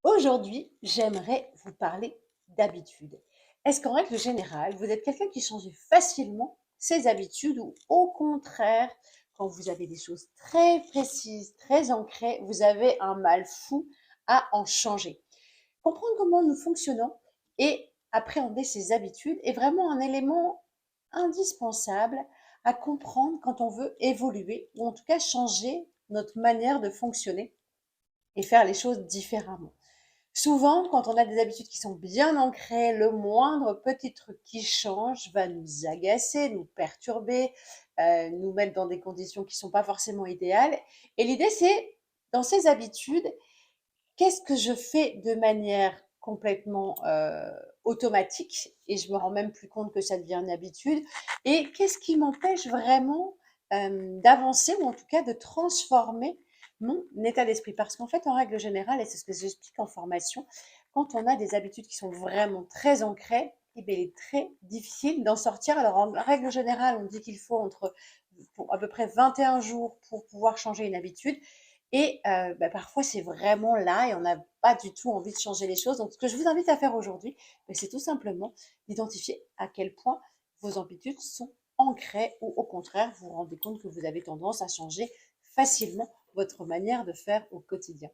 Aujourd'hui, j'aimerais vous parler d'habitudes. Est-ce qu'en règle générale, vous êtes quelqu'un qui change facilement ses habitudes ou au contraire, quand vous avez des choses très précises, très ancrées, vous avez un mal fou à en changer? Comprendre comment nous fonctionnons et appréhender ses habitudes est vraiment un élément indispensable à comprendre quand on veut évoluer ou en tout cas changer notre manière de fonctionner et faire les choses différemment. Souvent, quand on a des habitudes qui sont bien ancrées, le moindre petit truc qui change va nous agacer, nous perturber, nous mettre dans des conditions qui ne sont pas forcément idéales. Et l'idée, c'est, dans ces habitudes, qu'est-ce que je fais de manière complètement automatique et je me rends même plus compte que ça devient une habitude et qu'est-ce qui m'empêche vraiment d'avancer ou en tout cas de transformer mon état d'esprit. Parce qu'en fait, en règle générale, et c'est ce que j'explique en formation, quand on a des habitudes qui sont vraiment très ancrées, eh bien, il est très difficile d'en sortir. Alors, en règle générale, on dit qu'il faut pour à peu près 21 jours pour pouvoir changer une habitude. Et bah, parfois, c'est vraiment là et on n'a pas du tout envie de changer les choses. Donc, ce que je vous invite à faire aujourd'hui, bah, c'est tout simplement d'identifier à quel point vos habitudes sont ancrées ou au contraire, vous vous rendez compte que vous avez tendance à changer facilement votre manière de faire au quotidien.